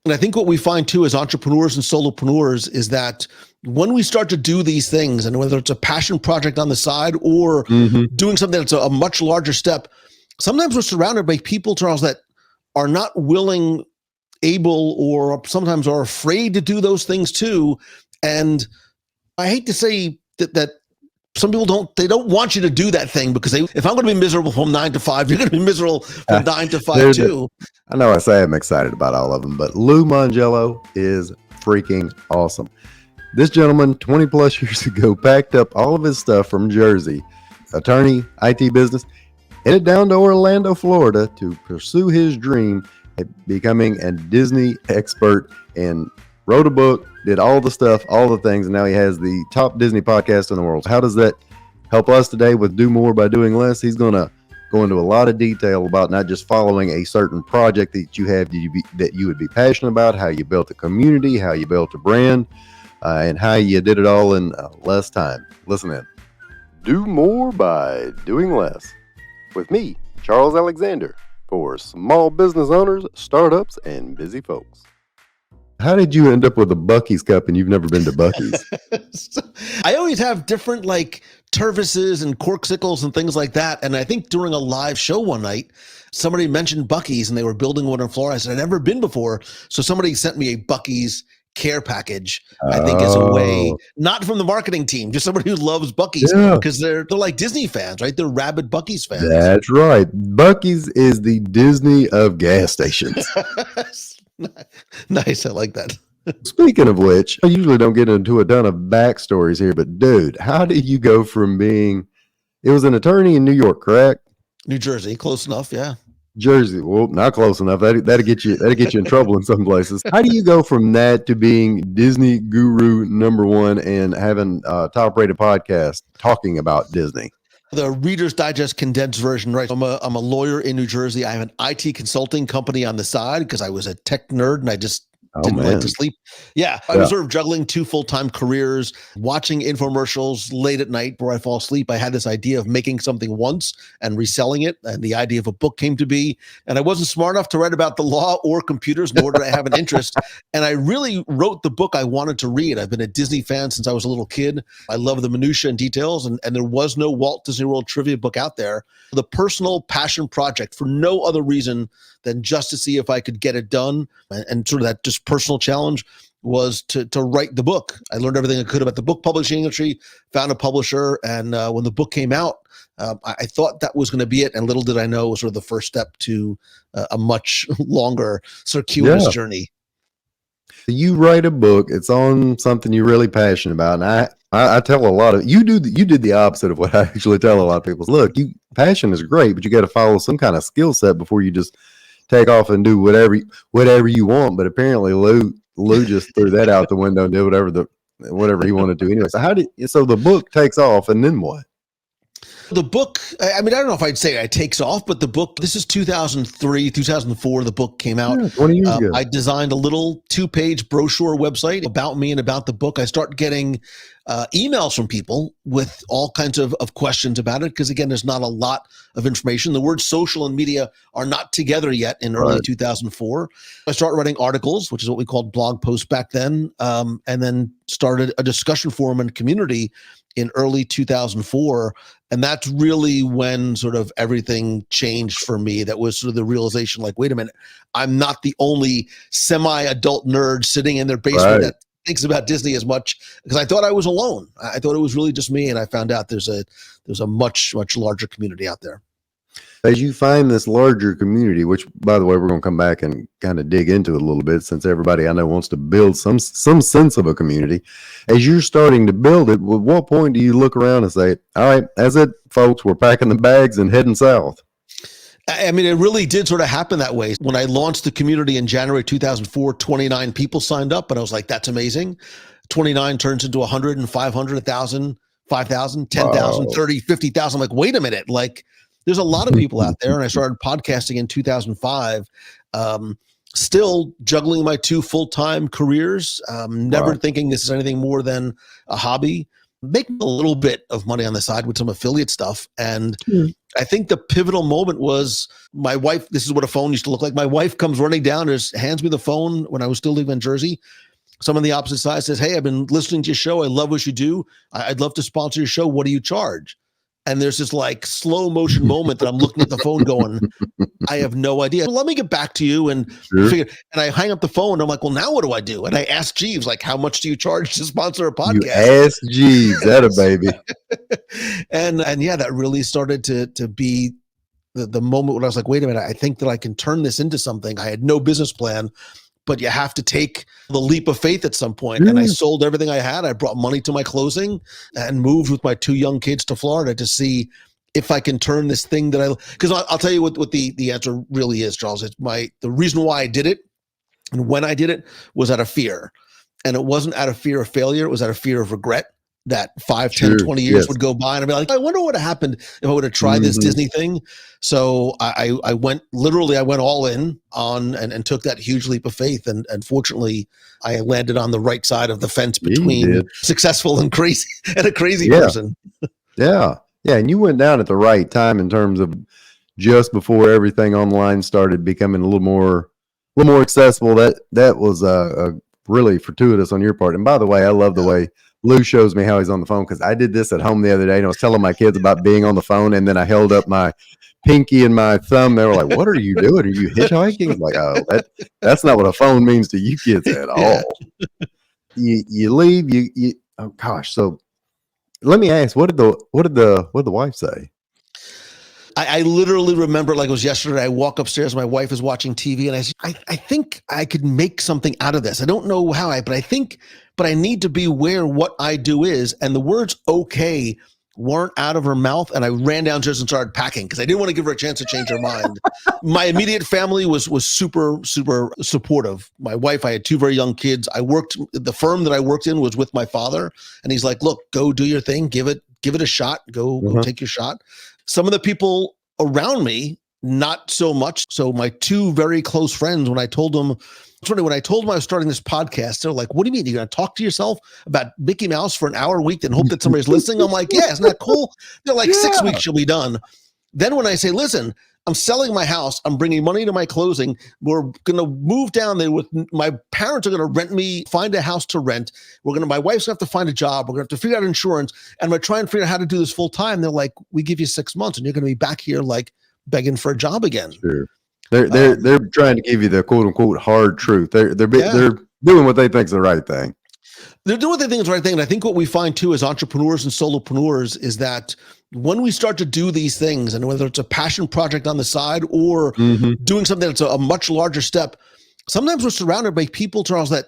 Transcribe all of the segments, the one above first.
And I think what we find too as entrepreneurs and solopreneurs is that when we start to do these things, and whether it's a passion project on the side or doing something that's a much larger step, sometimes we're surrounded by people, Charles, that are not willing, able, or sometimes are afraid to do those things too. And I hate to say that some people don't want you to do that thing, because if I'm going to be miserable from 9 to 5, you're going to be miserable from 9 to 5 too. I know I say I'm excited about all of them, but Lou Mongello is freaking awesome. This gentleman 20 plus years ago packed up all of his stuff from Jersey, attorney, IT business, headed down to Orlando, Florida to pursue his dream at becoming a Disney expert, and wrote a book, did all the stuff, all the things, and now he has the top Disney podcast in the world. How does that help us today with Do More by Doing Less? He's going to go into a lot of detail about not just following a certain project that you have that you would be passionate about, how you built a community, how you built a brand, and how you did it all in less time. Listen in. Do More by Doing Less with me, Charles Alexander, for small business owners, startups, and busy folks. How did you end up with a Buc-ee's cup and you've never been to Buc-ee's? I always have different Tervises and Corksicles and things like that. And I think during a live show one night, somebody mentioned Buc-ee's and they were building one in Florida. I said, I'd never been before. So somebody sent me a Buc-ee's care package, I think, as a way, not from the marketing team, just somebody who loves Buc-ee's, because they're like Disney fans, right? They're rabid Buc-ee's fans. That's right. Buc-ee's is the Disney of gas stations. Nice. I like that. Speaking of which, I usually don't get into a ton of backstories here, but dude, how did you go from it was an attorney in New York, correct? New Jersey, close enough. Yeah. Jersey. Well, not close enough. That'll get you in trouble in some places. How do you go from that to being Disney guru #1 and having a top rated podcast talking about Disney? The Reader's Digest condensed version, right? I'm a lawyer in New Jersey. I have an IT consulting company on the side because I was a tech nerd and I just didn't like to sleep. Yeah. I was sort of juggling 2 full-time careers, watching infomercials late at night before I fall asleep. I had this idea of making something once and reselling it. And the idea of a book came to be. And I wasn't smart enough to write about the law or computers, nor did I have an interest. And I really wrote the book I wanted to read. I've been a Disney fan since I was a little kid. I love the minutiae and details. And there was no Walt Disney World trivia book out there. The personal passion project, for no other reason than just to see if I could get it done, and sort of that just personal challenge, was to write the book. I learned everything I could about the book publishing industry, found a publisher, and when the book came out, I thought that was going to be it, and little did I know it was sort of the first step to a much longer circuitous journey. You write a book, it's on something you're really passionate about, and I tell a lot of you did the opposite of what I actually tell a lot of people. Look, passion is great, but you got to follow some kind of skill set before you just take off and do whatever you want. But apparently Lou just threw that out the window and did whatever he wanted to anyway. So the book takes off, and then what? The book, I don't know if I'd say it takes off, but the book, this is 2003, 2004, the book came out. 20 years ago. I designed a little 2-page brochure website about me and about the book. I start getting emails from people with all kinds of questions about it, because again, there's not a lot of information. The words social and media are not together yet in early 2004. I started writing articles, which is what we called blog posts back then, and then started a discussion forum and community in early 2004. And that's really when sort of everything changed for me. That was sort of the realization, wait a minute, I'm not the only semi-adult nerd sitting in their basement that thinks about Disney as much, because I thought I was alone. I thought it was really just me. And I found out there's a much, much larger community out there. As you find this larger community, which, by the way, we're going to come back and kind of dig into it a little bit, since everybody I know wants to build some sense of a community. As you're starting to build it, at what point do you look around and say, all right, that's it, folks, we're packing the bags and heading south? I mean, it really did sort of happen that way. When I launched the community in January 2004, 29 people signed up, and I was like, that's amazing. 29 turns into 100 and 500, 1,000, 5,000, 10,000, 30, 50,000. I'm like, wait a minute, there's a lot of people out there. And I started podcasting in 2005, still juggling my 2 full-time careers, never thinking this is anything more than a hobby, making a little bit of money on the side with some affiliate stuff. And I think the pivotal moment was my wife. This is what a phone used to look like. My wife comes running down and hands me the phone when I was still living in Jersey. Someone on the opposite side says, "Hey, I've been listening to your show. I love what you do. I'd love to sponsor your show. What do you charge?" And there's this like slow motion moment that I'm looking at the phone going, I have no idea. Well, let me get back to you and figure. And I hang up the phone. And I'm like, well, now what do I do? And I ask Jeeves, like, how much do you charge to sponsor a podcast? You ask Jeeves, that a baby. and yeah, that really started to be the moment when I was like, wait a minute, I think that I can turn this into something. I had no business plan, but you have to take the leap of faith at some point. And I sold everything I had. I brought money to my closing and moved with my 2 young kids to Florida to see if I can turn this thing that because I'll tell you what the answer really is, Charles. It's the reason why I did it and when I did it was out of fear. And it wasn't out of fear of failure. It was out of fear of regret that 5, 10, 20 years would go by and I'd be like, I wonder what would have happened if I would have tried this Disney thing. So I went all in on and took that huge leap of faith. And fortunately I landed on the right side of the fence between successful and crazy and a crazy person. Yeah. Yeah. And you went down at the right time in terms of just before everything online started becoming a little more accessible. That was really fortuitous on your part. And by the way, I love the way Lou shows me how he's on the phone, because I did this at home the other day and I was telling my kids about being on the phone, and then I held up my pinky and my thumb. They were like, what are you doing? Are you hitchhiking? I'm like, oh, that's not what a phone means to you kids at all. You leave, oh gosh. So let me ask, what did the wife say? I literally remember like it was yesterday. I walk upstairs, my wife is watching TV, and I said, I think I could make something out of this. I don't know how but I need to be aware what I do is. And the words okay weren't out of her mouth. And I ran downstairs and started packing because I didn't want to give her a chance to change her mind. My immediate family was super, super supportive. My wife, I had 2 very young kids. The firm that I worked in was with my father. And he's like, look, go do your thing. Give it a shot. Go take your shot. Some of the people around me, not so much. So my 2 very close friends, when I told them I was starting this podcast, they're like, what do you mean? You're going to talk to yourself about Mickey Mouse for an hour a week and hope that somebody's listening? I'm like, yeah, isn't that cool? They're like, 6 weeks you'll be done. Then when I say, listen, I'm selling my house, I'm bringing money to my closing, we're going to move down there with my parents are going to find a house to rent. My wife's going to have to find a job. We're going to have to figure out insurance. And we're trying to figure out how to do this full time. They're like, we give you 6 months and you're going to be back here like begging for a job again. Sure. They're trying to give you the quote unquote hard truth. They're doing what they think is the right thing. They're doing what they think is the right thing. And I think what we find too as entrepreneurs and solopreneurs is that when we start to do these things, and whether it's a passion project on the side or doing something that's a much larger step, sometimes we're surrounded by people, Charles, that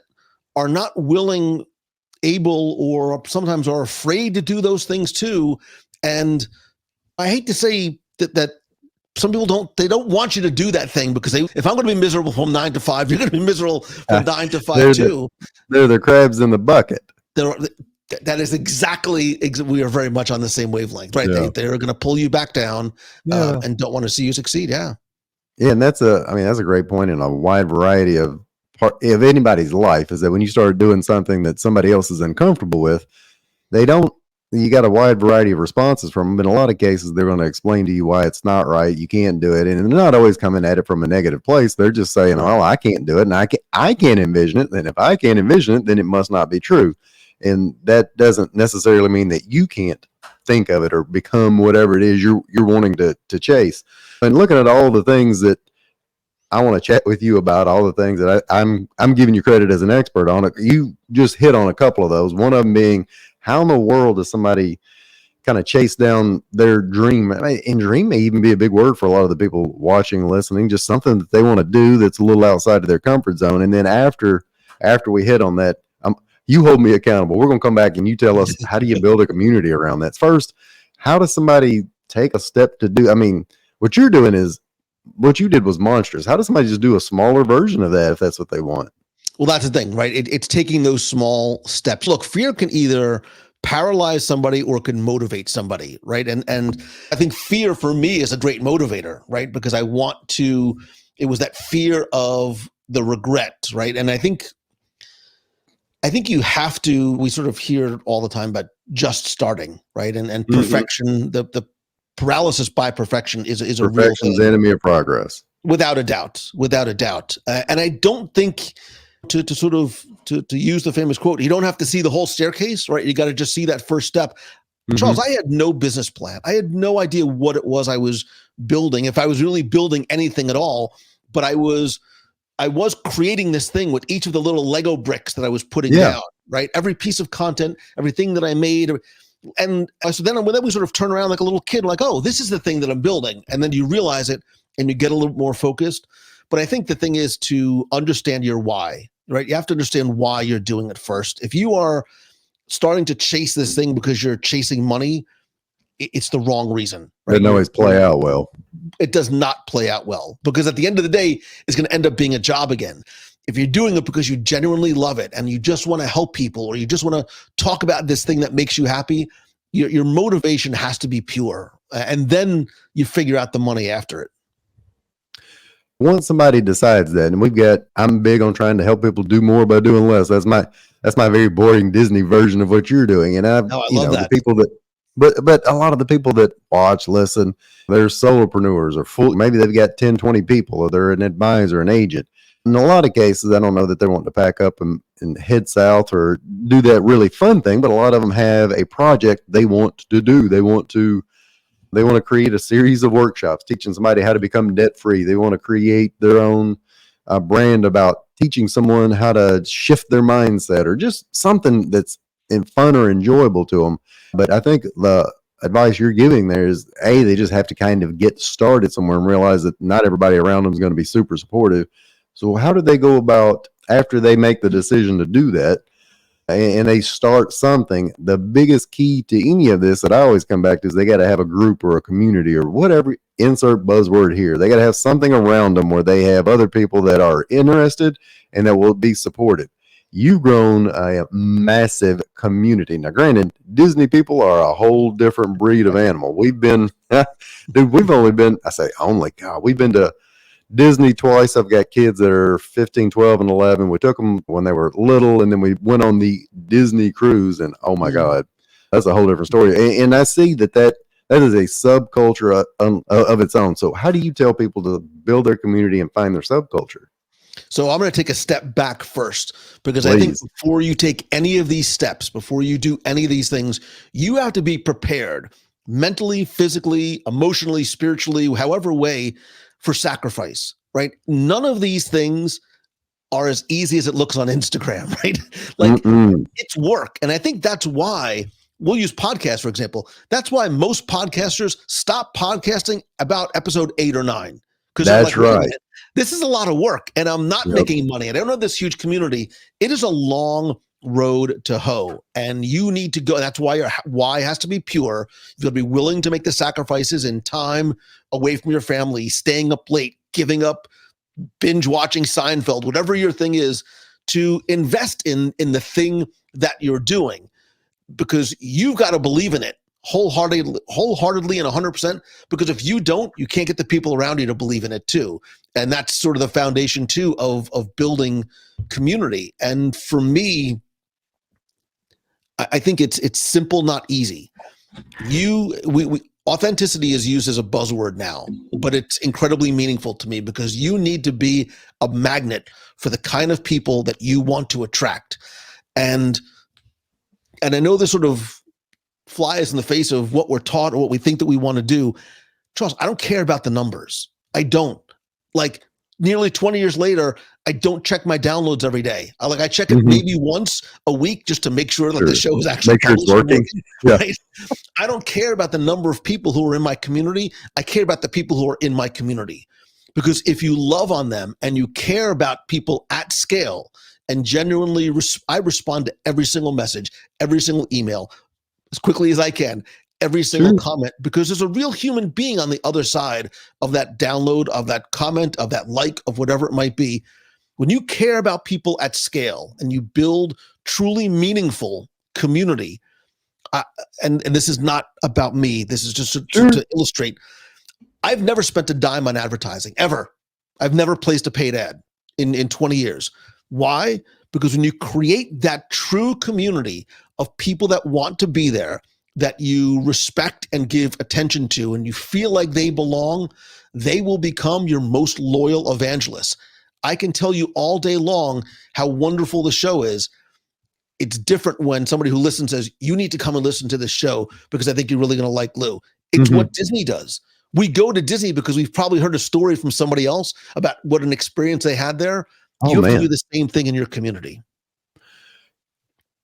are not willing, able, or sometimes are afraid to do those things too. And I hate to say that some people don't want you to do that thing, because if I'm going to be miserable from 9 to 5, you're going to be miserable from 9 to 5 too. They're the crabs in the bucket. That is exactly, we are very much on the same wavelength, right? Yeah. They're going to pull you back down and don't want to see you succeed. Yeah. Yeah. And that's a great point in a wide variety of anybody's life, is that when you start doing something that somebody else is uncomfortable with, you got a wide variety of responses from them. In a lot of cases, they're going to explain to you why it's not right. You can't do it. And they're not always coming at it from a negative place. They're just saying, well, I can't do it. And I can't envision it. And if I can't envision it, then it must not be true. And that doesn't necessarily mean that you can't think of it or become whatever it is you're wanting to chase. And looking at all the things that I want to chat with you about, all the things that I'm giving you credit as an expert on it. You just hit on a couple of those. One of them being, how in the world does somebody kind of chase down their dream? And dream may even be a big word for a lot of the people watching and listening, just something that they want to do that's a little outside of their comfort zone. And then after we hit on that, you hold me accountable. We're going to come back and you tell us, how do you build a community around that? First, how does somebody take a step to do? I mean, what you did was monstrous. How does somebody just do a smaller version of that if that's what they want? Well, that's the thing, right? It's taking those small steps. Look, fear can either paralyze somebody or can motivate somebody, right? And I think fear for me is a great motivator, right? Because it was that fear of the regret, right? And I think you have to, we sort of hear all the time about just starting, right? And perfection, the paralysis by perfection is a real Perfection's thing. the enemy of progress. Without a doubt, and I don't think to use the famous quote, you don't have to see the whole staircase, right? You got to just see that first step. Charles, I had no business plan. I had no idea what it was I was building, if I was really building anything at all. But I was creating this thing with each of the little Lego bricks that I was putting down, right? Every piece of content, everything that I made. And so then we sort of turn around like a little kid, like, oh, this is the thing that I'm building. And then you realize it and you get a little more focused. But I think the thing is to understand your why, right? You have to understand why you're doing it first. If you are starting to chase this thing because you're chasing money, it's the wrong reason. Right? Doesn't always play out well. It does not play out well, because at the end of the day, it's going to end up being a job again. If you're doing it because you genuinely love it and you just want to help people, or you just want to talk about this thing that makes you happy, your motivation has to be pure. And then you figure out the money after it. Once somebody decides that, and I'm big on trying to help people do more by doing less. That's my very boring Disney version of what you're doing. And I love that. The people that, but a lot of the people that watch, listen, they're solopreneurs or maybe they've got 10, 20 people, or they're an advisor, an agent. In a lot of cases, I don't know that they want to pack up and head south or do that really fun thing, but a lot of them have a project they want to do. They want to create a series of workshops teaching somebody how to become debt-free. They want to create their own brand about teaching someone how to shift their mindset, or just something that's fun or enjoyable to them. But I think the advice you're giving there is, they just have to kind of get started somewhere and realize that not everybody around them is going to be super supportive. So how do they go about, after they make the decision to do that and they start something? The biggest key to any of this that I always come back to is they got to have a group or a community or whatever, insert buzzword here. They got to have something around them where they have other people that are interested and that will be supported. You've grown a massive community. Now, granted, Disney people are a whole different breed of animal. We've been, dude, we've been to Disney twice. I've got kids that are 15, 12, and 11. We took them when they were little, and then we went on the Disney cruise, and oh my God, that's a whole different story. And I see that is a subculture of its own. So how do you tell people to build their community and find their subculture? So I'm going to take a step back first, because I think before you take any of these steps, before you do any of these things, you have to be prepared mentally, physically, emotionally, spiritually, however way, for sacrifice, right? None of these things are as easy as it looks on Instagram, right? Like it's work. And I think that's why we'll use podcasts, for example. That's why most podcasters stop podcasting about episode 8 or 9. Because that's right. This is a lot of work, and I'm not making money. And I don't have this huge community. It is a long road to hoe, and you need to go. And that's why your why has to be pure. You've got to be willing to make the sacrifices in time away from your family, staying up late, giving up binge watching Seinfeld, whatever your thing is, to invest in the thing that you're doing, because you've got to believe in it wholeheartedly and 100%, because if you don't, you can't get the people around you to believe in it too. And that's sort of the foundation too of building community. And for me, I think it's simple, not easy. Authenticity is used as a buzzword now, but it's incredibly meaningful to me, because you need to be a magnet for the kind of people that you want to attract. And I know this sort of flies in the face of what we're taught or what we think that we want to do. Charles, I don't care about the numbers. I don't. Like, nearly 20 years later, I don't check my downloads every day. I check it maybe once a week just to make sure that the show is actually working. Yeah. Right? I don't care about the number of people who are in my community. I care about the people who are in my community. Because if you love on them and you care about people at scale and genuinely, I respond to every single message, every single email, as quickly as I can, every single comment, because there's a real human being on the other side of that download, of that comment, of that like, of whatever it might be. When you care about people at scale and you build truly meaningful community, and this is not about me, this is just to illustrate, I've never spent a dime on advertising, ever. I've never placed a paid ad in 20 years. Why? Because when you create that true community of people that want to be there, that you respect and give attention to, and you feel like they belong, they will become your most loyal evangelists. I can tell you all day long how wonderful the show is. It's different when somebody who listens says, you need to come and listen to this show because I think you're really going to like Lou. It's what Disney does. We go to Disney because we've probably heard a story from somebody else about what an experience they had there. You have to do the same thing in your community.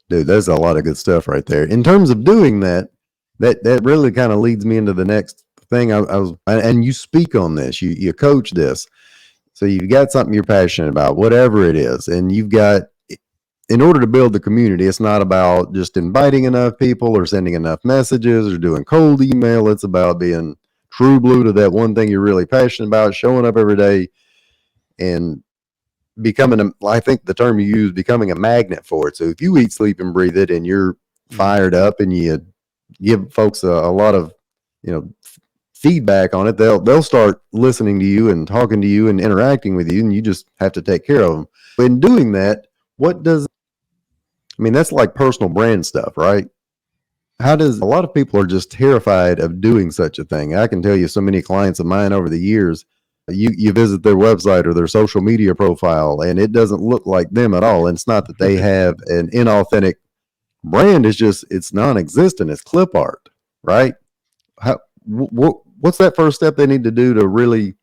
Dude, there's a lot of good stuff right there. In terms of doing that really kind of leads me into the next thing. And you speak on this, you coach this. So you've got something you're passionate about, whatever it is. And you've got, in order to build the community, it's not about just inviting enough people or sending enough messages or doing cold email. It's about being true blue to that one thing you're really passionate about, showing up every day and becoming, I think the term you use, becoming a magnet for it. So if you eat, sleep, and breathe it, and you're fired up and you give folks a lot of, feedback on it, they'll start listening to you and talking to you and interacting with you, and you just have to take care of them. In doing that, that's like personal brand stuff, right? A lot of people are just terrified of doing such a thing. I can tell you so many clients of mine over the years, you visit their website or their social media profile, and it doesn't look like them at all. And it's not that they have an inauthentic brand. It's just, it's non-existent. It's clip art, right? What's that first step they need to do to really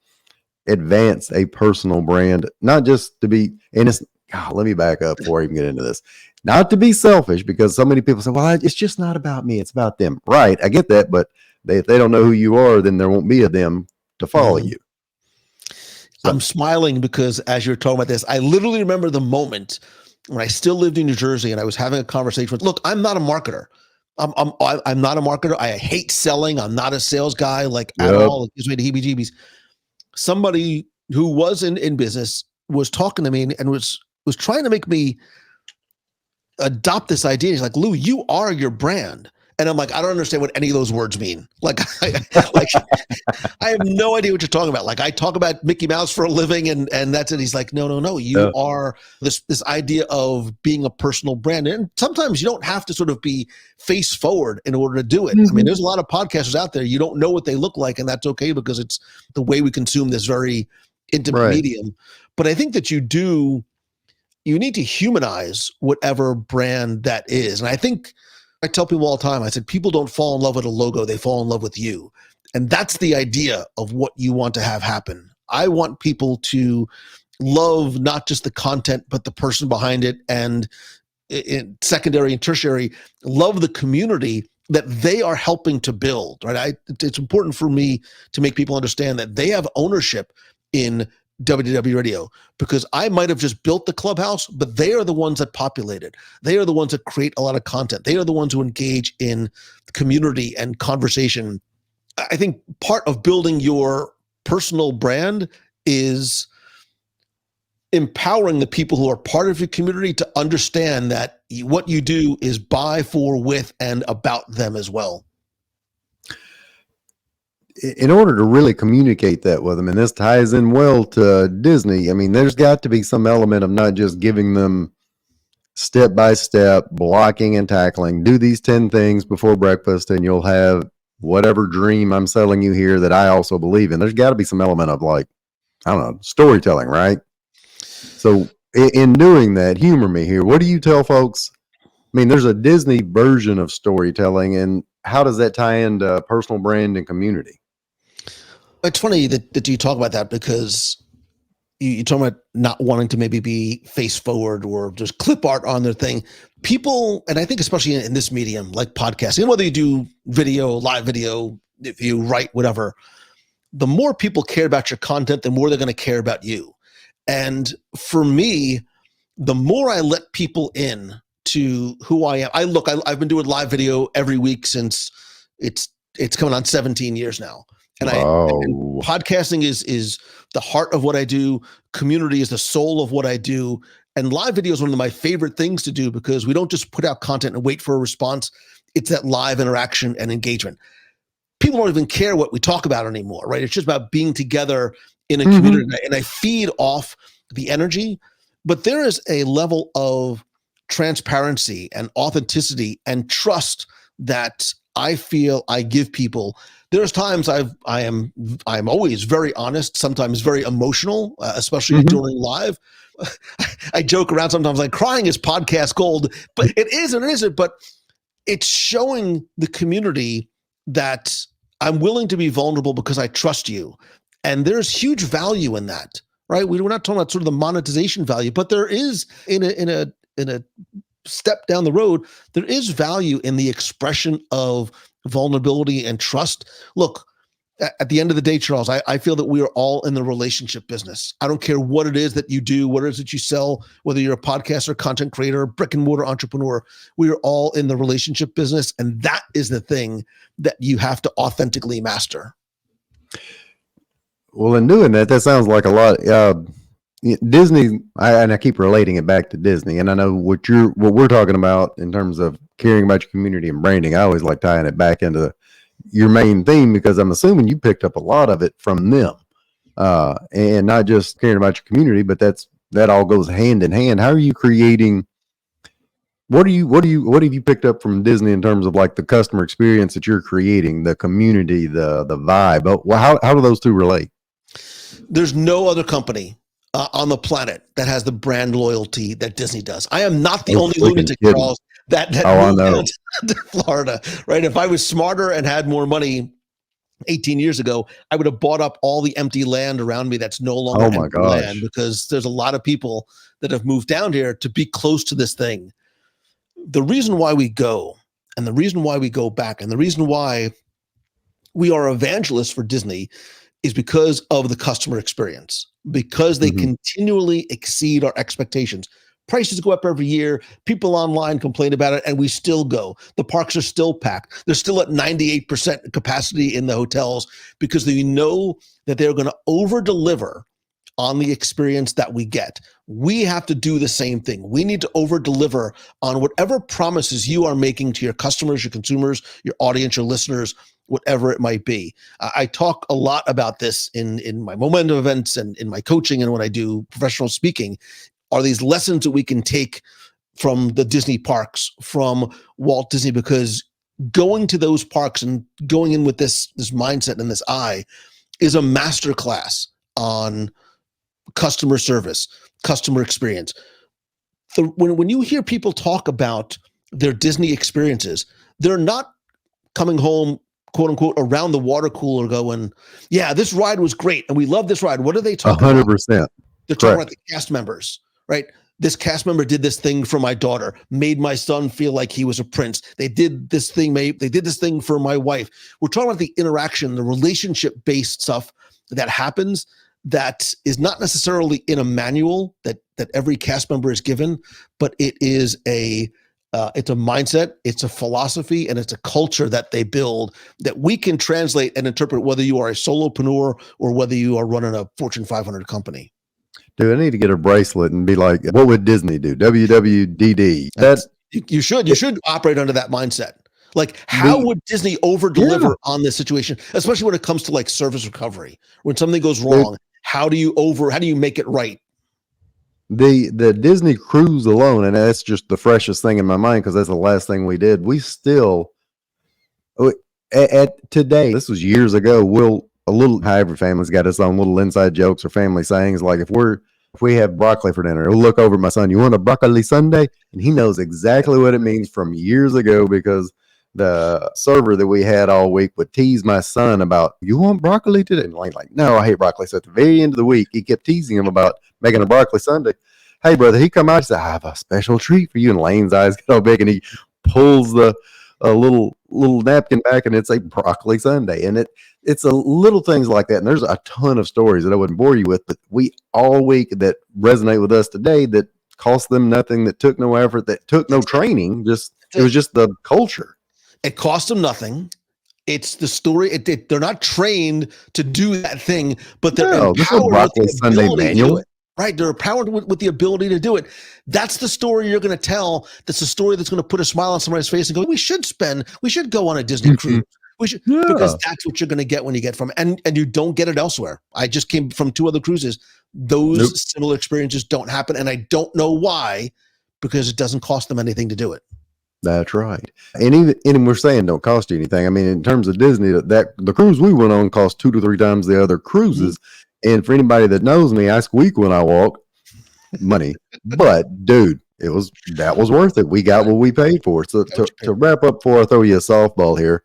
advance a personal brand? Not just to be, and it's, let me back up before I even get into this. Not to be selfish, because so many people say, well, it's just not about me, it's about them. Right, I get that, but if they don't know who you are, then there won't be a them to follow you. So, I'm smiling because as you're talking about this, I literally remember the moment when I still lived in New Jersey and I was having a conversation with, look, I'm not a marketer. I'm not a marketer. I hate selling. I'm not a sales guy, at all. It gives me the heebie-jeebies. Somebody who was in business was talking to me and was trying to make me adopt this idea. He's like, Lou, you are your brand. And I'm like, I don't understand what any of those words mean. I have no idea what you're talking about. I talk about Mickey Mouse for a living and that's it. He's like, no. You are this idea of being a personal brand. And sometimes you don't have to sort of be face forward in order to do it. I mean, there's a lot of podcasters out there. You don't know what they look like, and that's okay because it's the way we consume this very intimate medium. But I think that you need to humanize whatever brand that is. And I think I tell people all the time, I said, people don't fall in love with a logo, they fall in love with you. And that's the idea of what you want to have happen. I want people to love not just the content, but the person behind it. And in secondary and tertiary, love the community that they are helping to build, right? It's important for me to make people understand that they have ownership in WDW Radio, because I might have just built the clubhouse, but they are the ones that populate it. They are the ones that create a lot of content. They are the ones who engage in community and conversation. I think part of building your personal brand is empowering the people who are part of your community to understand that what you do is by, for, with, and about them as well. In order to really communicate that with them, and this ties in well to Disney, there's got to be some element of not just giving them step by step blocking and tackling. Do these 10 things before breakfast and you'll have whatever dream I'm selling you here that I also believe in. There's got to be some element of storytelling, right? So in doing that, humor me here. What do you tell folks? There's a Disney version of storytelling, and how does that tie into personal brand and community? It's funny that you talk about that, because you talk about not wanting to maybe be face forward or just clip art on their thing. People, and I think especially in this medium like podcasting, whether you do video, live video, if you write, whatever, the more people care about your content, the more they're going to care about you. And for me, the more I let people in to who I am, I've been doing live video every week since it's coming on 17 years now. And and podcasting is the heart of what I do. Community is the soul of what I do. And live video is one of my favorite things to do, because we don't just put out content and wait for a response. It's that live interaction and engagement. People don't even care what we talk about anymore, right? It's just about being together in a community. And I feed off the energy, but there is a level of transparency and authenticity and trust that I feel I give people. There's times I'm always very honest, sometimes very emotional, especially during live. I joke around sometimes like crying is podcast gold, but it is and it isn't. But it's showing the community that I'm willing to be vulnerable because I trust you. And there's huge value in that, right? We're not talking about sort of the monetization value, but there is in a step down the road, there is value in the expression of vulnerability and trust. Look, at the end of the day, Charles, I feel that we are all in the relationship business. I don't care what it is that you do, what it is that you sell, whether you're a podcaster, content creator, brick and mortar entrepreneur, we are all in the relationship business. And that is the thing that you have to authentically master. Well, in doing that, that sounds like a lot. Disney, and I keep relating it back to Disney, and I know what we're talking about in terms of caring about your community and branding. I always like tying it back into your main theme because I'm assuming you picked up a lot of it from them, and not just caring about your community, but that all goes hand in hand. How are you creating? What have you picked up from Disney in terms of like the customer experience that you're creating, the community, the vibe? How do those two relate? There's no other company on the planet that has the brand loyalty that Disney does. I am not the only lunatic, Charles, that moved down to Florida, right? If I was smarter and had more money 18 years ago, I would have bought up all the empty land around me that's no longer empty land, because there's a lot of people that have moved down here to be close to this thing. The reason why we go, and the reason why we go back, and the reason why we are evangelists for Disney is because of the customer experience, because they continually exceed our expectations. Prices go up every year. People online complain about it, and we still go. The parks are still packed. They're still at 98% capacity in the hotels because they know that they're going to over-deliver on the experience that we get. We have to do the same thing. We need to over-deliver on whatever promises you are making to your customers, your consumers, your audience, your listeners, whatever it might be. I talk a lot about this in my momentum events and in my coaching and when I do professional speaking, are these lessons that we can take from the Disney parks, from Walt Disney, because going to those parks and going in with this mindset and this eye is a masterclass on customer service, customer experience. So when you hear people talk about their Disney experiences, they're not coming home, quote unquote, around the water cooler going, yeah, this ride was great. And we love this ride. What are they talking 100%. About? They're talking about the cast members, right? This cast member did this thing for my daughter, made my son feel like he was a prince. They did this thing, they did this thing for my wife. We're talking about the interaction, the relationship-based stuff that happens that is not necessarily in a manual that every cast member is given, but it is it's a mindset, it's a philosophy, and it's a culture that they build that we can translate and interpret whether you are a solopreneur or whether you are running a Fortune 500 company. Dude, I need to get a bracelet and be like, what would Disney do? WWDD. You should operate under that mindset. Like, how would Disney over-deliver on this situation, especially when it comes to like service recovery? When something goes wrong, how do you make it right? The Disney cruise alone, and that's just the freshest thing in my mind because that's the last thing we did. We still, at today, this was years ago, how every family's got its own little inside jokes or family sayings. Like if we have broccoli for dinner, we'll look over at my son, you want a broccoli sundae? And he knows exactly what it means from years ago because the server that we had all week would tease my son about, you want broccoli today? And like, no, I hate broccoli. So at the very end of the week, he kept teasing him about making a broccoli sundae. Hey, brother, he come out and said, I have a special treat for you. And Lane's eyes get all big and he pulls a little napkin back and it's a broccoli sundae. And it's a little things like that. And there's a ton of stories that I wouldn't bore you with, but we all week that resonate with us today that cost them nothing, that took no effort, that took no training. It was just the culture. It cost them nothing. It's the story. They're not trained to do that thing, but they're empowered with the ability to do it. Right? They're empowered with the ability to do it. That's the story you're going to tell. That's the story that's going to put a smile on somebody's face and go, we should go on a Disney cruise. We should, because that's what you're going to get when you get from, and you don't get it elsewhere. I just came from 2 other cruises. Those similar experiences don't happen. And I don't know why, because it doesn't cost them anything to do it. That's right. And we're saying don't cost you anything. I mean, in terms of Disney, that the cruise we went on cost 2 to 3 times the other cruises. And for anybody that knows me, I squeak when I walk money. But dude, that was worth it. We got what we paid for. So to wrap up before I throw you a softball here,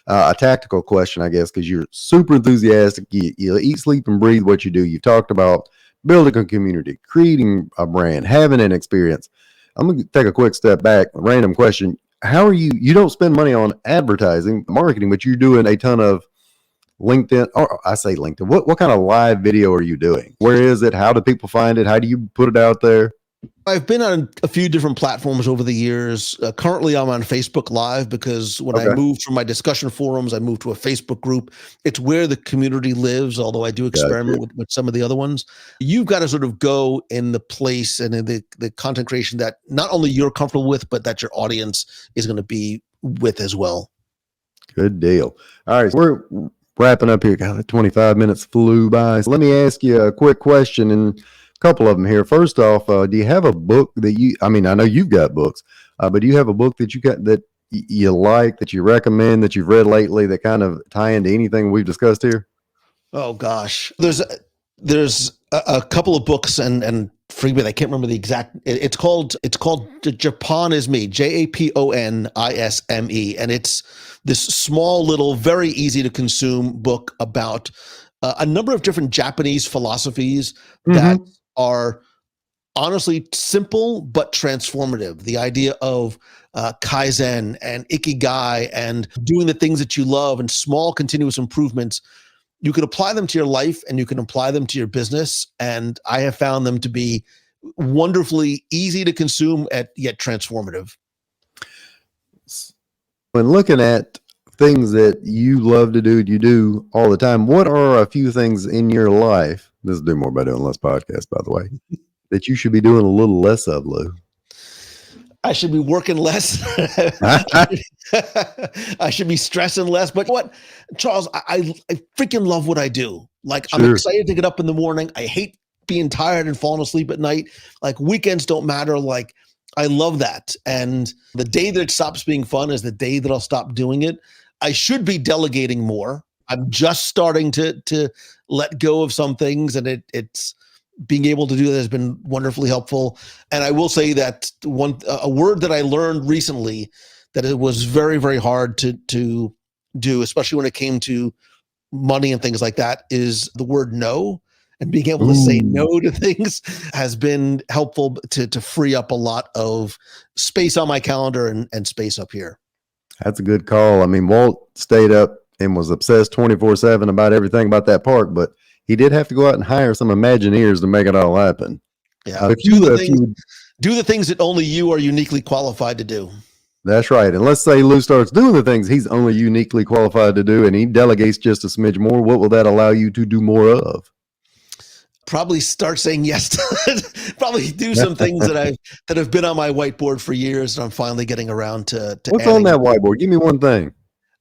a tactical question, I guess, because you're super enthusiastic. You eat, sleep, and breathe what you do. You talked about building a community, creating a brand, having an experience. I'm going to take a quick step back. A random question. How are you don't spend money on advertising, marketing, but you're doing a ton of LinkedIn, or I say LinkedIn. What kind of live video are you doing? Where is it? How do people find it? How do you put it out there? I've been on a few different platforms over the years. Currently, I'm on Facebook Live because when I moved from my discussion forums, I moved to a Facebook group. It's where the community lives, although I do experiment with some of the other ones. You've got to sort of go in the place and in the content creation that not only you're comfortable with, but that your audience is going to be with as well. Good deal. All right, so we're wrapping up here. God, 25 minutes flew by. So let me ask you a quick question and couple of them here. First off, do you have a book that I know you've got books, but do you have a book that you got that you like, that you recommend, that you've read lately that kind of tie into anything we've discussed here? Oh gosh, there's a couple of books and forgive me, I can't remember the exact. It's called Japan is Me, JAPONISME, and it's this small little, very easy to consume book about a number of different Japanese philosophies that are honestly simple but transformative. The idea of Kaizen and Ikigai and doing the things that you love and small continuous improvements. You can apply them to your life and you can apply them to your business. And I have found them to be wonderfully easy to consume yet transformative. When looking at things that you love to do, you do all the time, what are a few things in your life, this is Do More by Doing Less podcast, by the way, that you should be doing a little less of, Lou? I should be working less. I should be stressing less. But what, Charles, I freaking love what I do. Like, I'm excited to get up in the morning. I hate being tired and falling asleep at night. Like, weekends don't matter. Like, I love that. And the day that it stops being fun is the day that I'll stop doing it. I should be delegating more. I'm just starting to let go of some things, and it's being able to do that has been wonderfully helpful. And I will say that a word that I learned recently that it was very, very hard to do, especially when it came to money and things like that, is the word no. And being able to say no to things has been helpful to free up a lot of space on my calendar and space up here. That's a good call. I mean, Walt stayed up and was obsessed 24/7 about everything about that park, but he did have to go out and hire some Imagineers to make it all happen. Yeah, do the things that only you are uniquely qualified to do. That's right. And let's say Lou starts doing the things he's only uniquely qualified to do, and he delegates just a smidge more. What will that allow you to do more of? Probably start saying yes to it. Probably do some things that have been on my whiteboard for years, and I'm finally getting around to what's on that whiteboard? Give me one thing.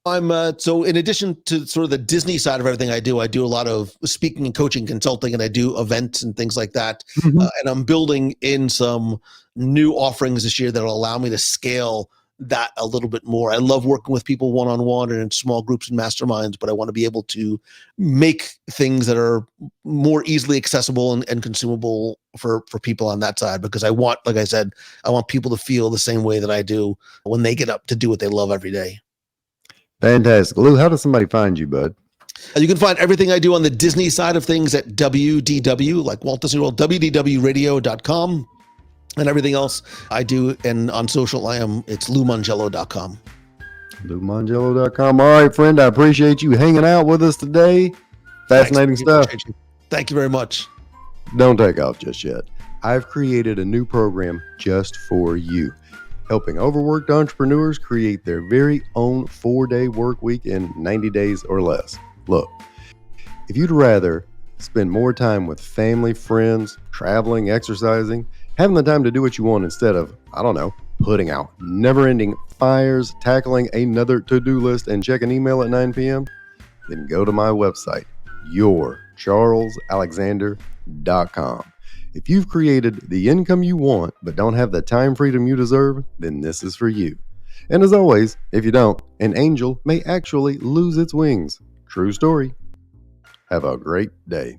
I'm so in addition to sort of the Disney side of everything I do a lot of speaking and coaching, consulting, and I do events and things like that. And I'm building in some new offerings this year that will allow me to scale that a little bit more. I love working with people one-on-one and in small groups and masterminds, but I want to be able to make things that are more easily accessible and consumable for people on that side, because I want, like I said, I want people to feel the same way that I do when they get up to do what they love every day. Fantastic. Lou, how does somebody find you, bud? You can find everything I do on the Disney side of things at WDW, like Walt Disney World, WDWradio.com. And everything else I do, and on social, it's LouMongello.com. LouMongello.com. All right, friend, I appreciate you hanging out with us today. Fascinating stuff. Thank you very much. Don't take off just yet. I've created a new program just for you, helping overworked entrepreneurs create their very own 4-day work week in 90 days or less. Look, if you'd rather spend more time with family, friends, traveling, exercising, having the time to do what you want instead of, putting out never-ending fires, tackling another to-do list, and checking email at 9 p.m., then go to my website, yourcharlesalexander.com. If you've created the income you want but don't have the time freedom you deserve, then this is for you. And as always, if you don't, an angel may actually lose its wings. True story. Have a great day.